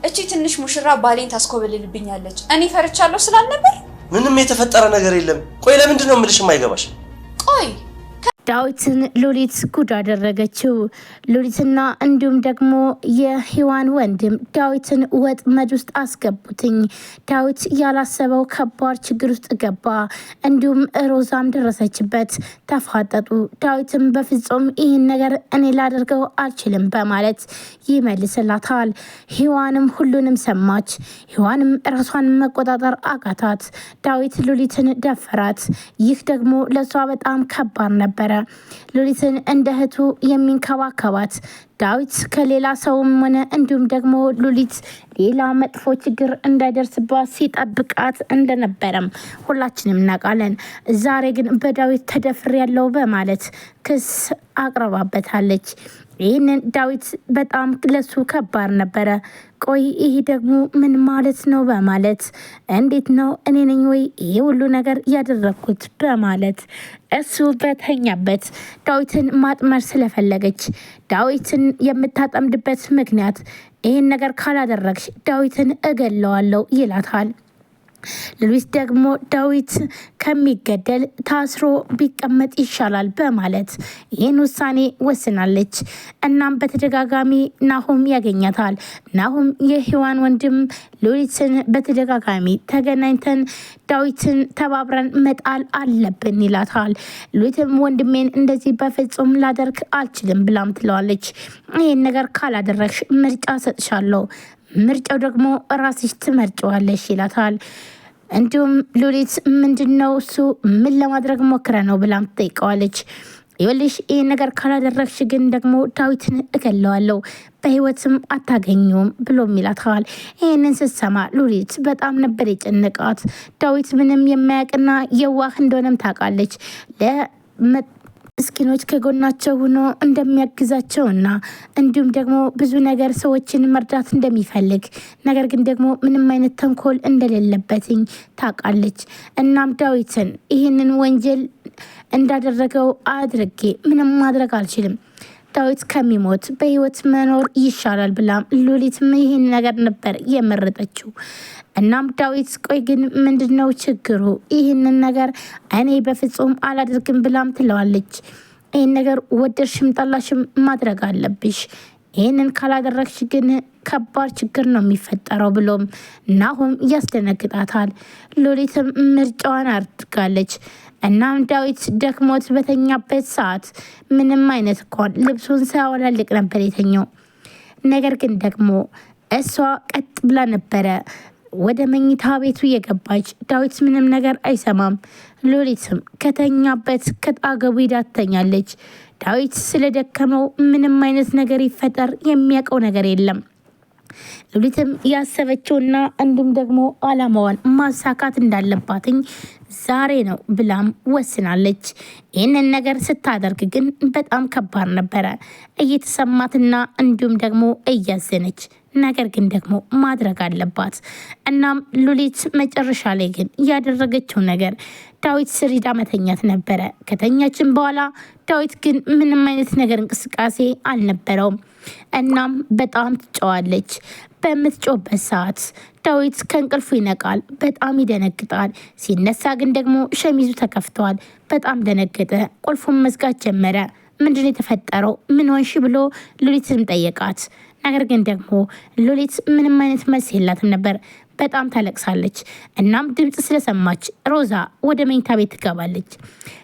እቺ ትንሽ ሙሽራ ባሌን ታስኮብልልብኛለች። እኔ ፈርቻለሁ ስላልነበር ምንም የተፈጠረ ነገር የለም። ቆይ ለምንድን ነው የምልሽ የማይገባሽ? ቆይ ዳዊትን ሉሊት ጉድ አደረገችው። ሉሊትና እንዲሁም ደግሞ የሔዋን ወንድም ዳዊትን ወጥመድ ውስጥ አስገቡትኝ። ዳዊት ያላሰበው ከባድ ችግር ውስጥ ገባ። እንዲሁም ሮዛም ደረሰችበት፣ ተፋጠጡ። ዳዊትም በፍጹም ይህን ነገር እኔ ላደርገው አልችልም በማለት ይመልስላታል። ሔዋንም ሁሉንም ሰማች። ሔዋንም ራሷን መቆጣጠር አቃታት። ዳዊት ሉሊትን ደፈራት። ይህ ደግሞ ለሷ በጣም ከባድ ነበር። ሉሊትን እንደ እህቱ የሚንከባከባት ዳዊት ከሌላ ሰውም ሆነ እንዲሁም ደግሞ ሉሊት ሌላ መጥፎ ችግር እንዳይደርስባት ሲጠብቃት እንደነበረም ሁላችንም እናውቃለን። ዛሬ ግን በዳዊት ተደፍሬያለሁ በማለት ክስ አቅርባበታለች። ይህንን ዳዊት በጣም ለሱ ከባድ ነበረ። ቆይ ይሄ ደግሞ ምን ማለት ነው በማለት እንዴት ነው እኔ ነኝ ወይ ይሄ ሁሉ ነገር ያደረኩት በማለት እሱ በተኛበት ዳዊትን ማጥመር ስለፈለገች ዳዊትን የምታጠምድበት ምክንያት ይህን ነገር ካላደረግሽ ዳዊትን እገለዋለሁ ይላታል። ሉሊት ደግሞ ዳዊት ከሚገደል ታስሮ ቢቀመጥ ይሻላል በማለት ይህን ውሳኔ ወስናለች። እናም በተደጋጋሚ ናሆም ያገኛታል። ናሆም የሔዋን ወንድም ሉሊትን በተደጋጋሚ ተገናኝተን ዳዊትን ተባብረን መጣል አለብን ይላታል። ሉሊትም ወንድሜን እንደዚህ በፍጹም ላደርግ አልችልም ብላም ትለዋለች። ይህን ነገር ካላደረግሽ ምርጫ ሰጥሻለሁ፣ ምርጫው ደግሞ ራስሽ ትመርጫዋለሽ ይላታል። እንዲሁም ሉሊት ምንድነው እሱ ምን ለማድረግ ሞክረ ነው ብላም ትጠይቀዋለች። ይኸውልሽ ይህን ነገር ካላደረግሽ ግን ደግሞ ዳዊትን እገለዋለሁ፣ በህይወትም አታገኘውም ብሎም ይላታል። ይህንን ስትሰማ ሉሊት በጣም ነበር የጨነቃት። ዳዊት ምንም የማያውቅና የዋህ እንደሆነም ታውቃለች። ምስኪኖች ከጎናቸው ሆኖ እንደሚያግዛቸውና እንዲሁም ደግሞ ብዙ ነገር ሰዎችን መርዳት እንደሚፈልግ ነገር ግን ደግሞ ምንም አይነት ተንኮል እንደሌለበትኝ ታውቃለች። እናም ዳዊትን ይህንን ወንጀል እንዳደረገው አድርጌ ምንም ማድረግ አልችልም፣ ዳዊት ከሚሞት በህይወት መኖር ይሻላል ብላም ሉሊትም ይህን ነገር ነበር የመረጠችው። እናም ዳዊት ቆይ ግን ምንድነው ችግሩ? ይህንን ነገር እኔ በፍጹም አላደርግም ብላም ትለዋለች። ይህን ነገር ወደድሽም ጠላሽም ማድረግ አለብሽ፣ ይህንን ካላደረግሽ ግን ከባድ ችግር ነው የሚፈጠረው ብሎም ናሆም ያስደነግጣታል። ሉሊትም ምርጫዋን አድርጋለች። እናም ዳዊት ደክሞት በተኛበት ሰዓት ምንም አይነት እንኳን ልብሱን ሳያወላልቅ ነበር የተኛው። ነገር ግን ደግሞ እሷ ቀጥ ብላ ነበረ ወደ መኝታ ቤቱ የገባች። ዳዊት ምንም ነገር አይሰማም። ሉሊትም ከተኛበት ከጣገቡ ሄዳ ትተኛለች። ዳዊት ስለደከመው ምንም አይነት ነገር ይፈጠር የሚያውቀው ነገር የለም። ሉሊትም ያሰበችውና እንዲሁም ደግሞ አላማዋን ማሳካት እንዳለባትኝ ዛሬ ነው ብላም ወስናለች። ይህንን ነገር ስታደርግ ግን በጣም ከባድ ነበረ እየተሰማትና እንዲሁም ደግሞ እያዘነች፣ ነገር ግን ደግሞ ማድረግ አለባት። እናም ሉሊት መጨረሻ ላይ ግን ያደረገችው ነገር ዳዊት ስር ሄዳ መተኛት ነበረ። ከተኛችን በኋላ ዳዊት ግን ምንም አይነት ነገር እንቅስቃሴ አልነበረውም። እናም በጣም ትጮዋለች። በምትጮበት ሰዓት ዳዊት ከእንቅልፉ ይነቃል። በጣም ይደነግጣል። ሲነሳ ግን ደግሞ ሸሚዙ ተከፍተዋል። በጣም ደነገጠ። ቁልፉን መዝጋት ጀመረ። ምንድን የተፈጠረው ምን ሆንሽ ብሎ ሉሊትንም ጠየቃት። ነገር ግን ደግሞ ሉሊት ምንም አይነት መልስ የላትም ነበር። በጣም ታለቅሳለች። እናም ድምፅ ስለሰማች ሮዛ ወደ መኝታ ቤት ትገባለች።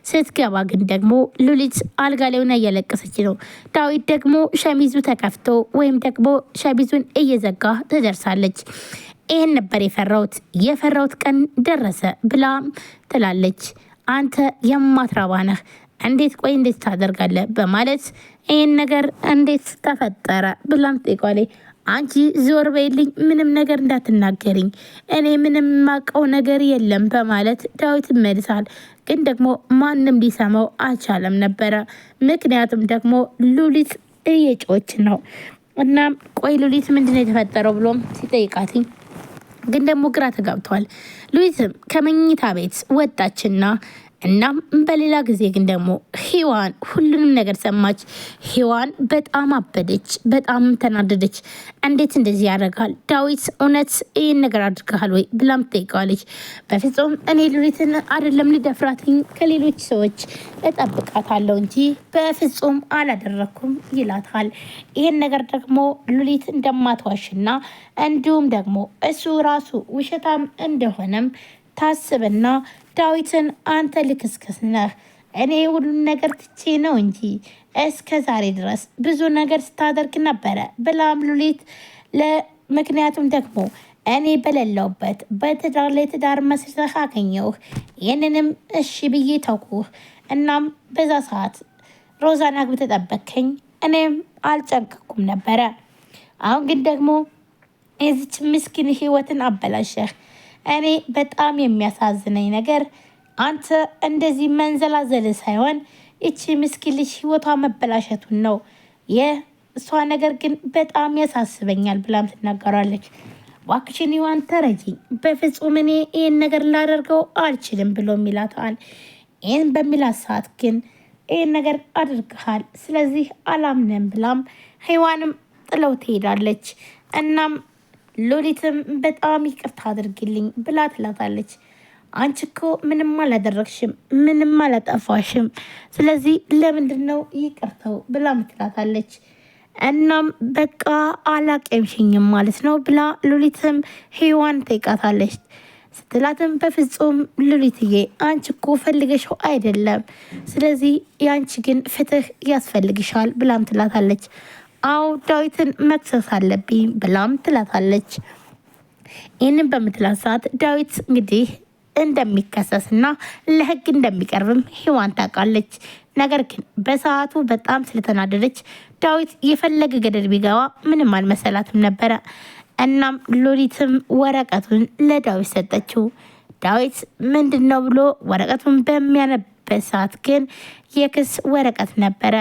ስትገባ ግን ደግሞ ሉሊት አልጋ ላይ ሆና እያለቀሰች ነው። ዳዊት ደግሞ ሸሚዙ ተከፍቶ ወይም ደግሞ ሸሚዙን እየዘጋ ትደርሳለች። ይህን ነበር የፈራሁት ቀን ደረሰ ብላም ትላለች። አንተ የማትረባ ነህ፣ እንዴት ታደርጋለህ በማለት ይህን ነገር እንዴት ተፈጠረ ብላም ትጠይቃለች። አንቺ ዞር በይልኝ፣ ምንም ነገር እንዳትናገሪኝ፣ እኔ ምንም ማቀው ነገር የለም በማለት ዳዊት ይመልሳል። ግን ደግሞ ማንም ሊሰማው አልቻለም ነበረ። ምክንያቱም ደግሞ ሉሊት እየጮች ነው። እናም ቆይ ሉሊት ምንድነው የተፈጠረው ብሎም ሲጠይቃትኝ ግን ደግሞ ግራ ተጋብተዋል። ሉሊትም ከመኝታ ቤት ወጣችና እናም በሌላ ጊዜ ግን ደግሞ ሔዋን ሁሉንም ነገር ሰማች። ሔዋን በጣም አበደች፣ በጣም ተናደደች። እንዴት እንደዚህ ያደርጋል ዳዊት? እውነት ይህን ነገር አድርገሃል ወይ ብላም ትጠይቀዋለች። በፍጹም እኔ ሉሊትን አይደለም ልደፍራትኝ ከሌሎች ሰዎች እጠብቃታለሁ እንጂ በፍጹም አላደረኩም ይላታል። ይህን ነገር ደግሞ ሉሊት እንደማትዋሽና እንዲሁም ደግሞ እሱ ራሱ ውሸታም እንደሆነም ታስብና ዳዊትን አንተ ልክስክስ ነህ፣ እኔ ሁሉን ነገር ትቼ ነው እንጂ እስከ ዛሬ ድረስ ብዙ ነገር ስታደርግ ነበረ ብላም ሉሊት ምክንያቱም ደግሞ እኔ በሌለውበት በትዳር ላይ ትዳር መስርተህ አገኘሁህ፣ ይህንንም እሺ ብዬ ተውኩህ። እናም በዛ ሰዓት ሮዛን አግብተህ ጠበቅከኝ፣ እኔም አልጨንቀኩም ነበረ። አሁን ግን ደግሞ የዚች ምስኪን ህይወትን አበላሸህ። እኔ በጣም የሚያሳዝነኝ ነገር አንተ እንደዚህ መንዘላዘል ሳይሆን እቺ ምስኪን ልጅ ህይወቷ መበላሸቱን ነው። የእሷ ነገር ግን በጣም ያሳስበኛል ብላም ትናገራለች። እባክሽን ሔዋን ተረጂኝ፣ በፍጹም እኔ ይህን ነገር ላደርገው አልችልም ብሎ ይላታል። ይህን በሚላት ሰዓት ግን ይህን ነገር አድርግሃል፣ ስለዚህ አላምንም ብላም ሔዋንም ጥለው ትሄዳለች። እናም ሉሊትም በጣም ይቅርታ አድርግልኝ ብላ ትላታለች። አንቺ እኮ ምንም አላደረግሽም፣ ምንም አላጠፋሽም፣ ስለዚህ ለምንድን ነው ይቅርተው ብላም ትላታለች። እናም በቃ አላቀምሽኝም ማለት ነው ብላ ሉሊትም ሔዋን ትጠይቃታለች። ስትላትም በፍጹም ሉሊትዬ አንቺ እኮ ፈልገሽው አይደለም፣ ስለዚህ የአንቺ ግን ፍትህ ያስፈልግሻል ብላም ትላታለች። አው ዳዊትን መክሰስ አለብኝ ብላም ትላታለች። ይህንን በምትላት ሰዓት ዳዊት እንግዲህ እንደሚከሰስና ለህግ እንደሚቀርብም ሔዋን ታውቃለች። ነገር ግን በሰዓቱ በጣም ስለተናደደች ዳዊት የፈለገ ገደል ቢገባ ምንም አልመሰላትም ነበረ። እናም ሉሊትም ወረቀቱን ለዳዊት ሰጠችው። ዳዊት ምንድን ነው ብሎ ወረቀቱን በሚያነበት ሰዓት ግን የክስ ወረቀት ነበረ።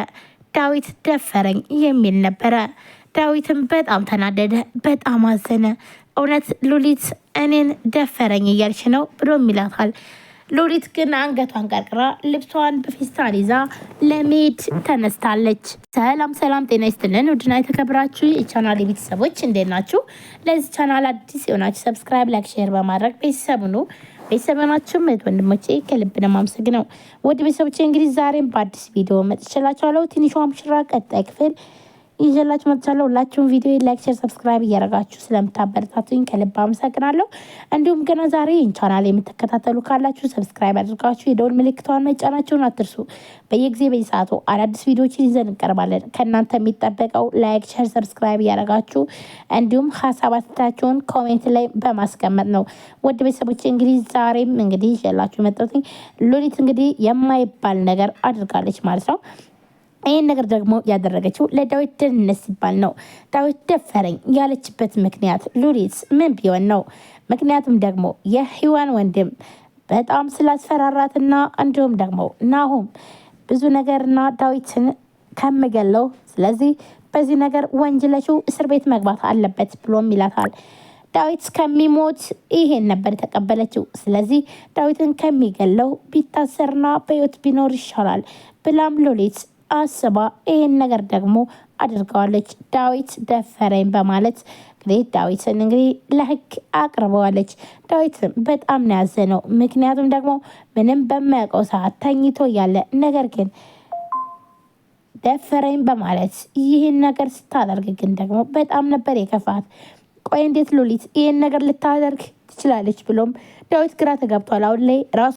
ዳዊት ደፈረኝ የሚል ነበረ። ዳዊትም በጣም ተናደደ፣ በጣም አዘነ። እውነት ሉሊት እኔን ደፈረኝ እያልሽ ነው ብሎ ይላታል። ሉሊት ግን አንገቷን ቀርቅራ ልብሷን በፌስታል ይዛ ለመሄድ ተነስታለች። ሰላም ሰላም፣ ጤና ይስጥልን ውድና የተከበራችሁ የቻናል ቤተሰቦች እንዴት ናችሁ? ለዚህ ቻናል አዲስ የሆናችሁ ሰብስክራይብ፣ ላይክ፣ ሼር በማድረግ ቤተሰብ ሁኑ። ቤተሰበናችሁ ወንድሞቼ ከልብ ነው የማመሰግነው። ውድ ቤተሰቦቼ እንግዲህ ዛሬም በአዲስ ቪዲዮ መጥቻላችኋለሁ። ትንሿ ሙሽራ ቀጣይ ክፍል ይዤላችሁ መጥቻለሁ። ሁላችሁም ቪዲዮ ላይክ፣ ሼር፣ ሰብስክራይብ እያደረጋችሁ ስለምታበረታቱኝ ከልብ አመሰግናለሁ። እንዲሁም ገና ዛሬ ቻናል የምትከታተሉ ካላችሁ ሰብስክራይብ አድርጋችሁ የደወል ምልክቷን መጫናችሁን አትርሱ። በየጊዜ በየሰዓቱ አዳዲስ ቪዲዮዎችን ይዘን እንቀርባለን። ከእናንተ የሚጠበቀው ላይክ፣ ሼር፣ ሰብስክራይብ እያደረጋችሁ እንዲሁም ሀሳብ አስተያየታችሁን ኮሜንት ላይ በማስቀመጥ ነው። ውድ ቤተሰቦቼ እንግዲህ ዛሬም እንግዲህ ይዤላችሁ መጣሁት። ሉሊት እንግዲህ የማይባል ነገር አድርጋለች ማለት ነው። ይህን ነገር ደግሞ ያደረገችው ለዳዊት ደህንነት ሲባል ነው። ዳዊት ደፈረኝ ያለችበት ምክንያት ሉሊት ምን ቢሆን ነው? ምክንያቱም ደግሞ የሔዋን ወንድም በጣም ስላስፈራራትና እንዲሁም ደግሞ ናሆም ብዙ ነገርና ዳዊትን ከምገለው፣ ስለዚህ በዚህ ነገር ወንጅለሽው እስር ቤት መግባት አለበት ብሎም ይላታል። ዳዊት ከሚሞት ይሄን ነበር የተቀበለችው። ስለዚህ ዳዊትን ከሚገለው ቢታሰርና በሕይወት ቢኖር ይሻላል ብላም ሉሊት አስባ ይህን ነገር ደግሞ አድርገዋለች። ዳዊት ደፈረኝ በማለት እንግዲህ ዳዊትን እንግዲህ ለህግ አቅርበዋለች። ዳዊትን በጣም ነው ያዘነው። ምክንያቱም ደግሞ ምንም በማያውቀው ሰዓት ተኝቶ ያለ ነገር ግን ደፈረኝ በማለት ይህን ነገር ስታደርግ ግን ደግሞ በጣም ነበር የከፋት። ቆይ እንዴት ሉሊት ይህን ነገር ልታደርግ ትችላለች ብሎም ዳዊት ግራ ተገብቷል። አሁን ላይ ራሱ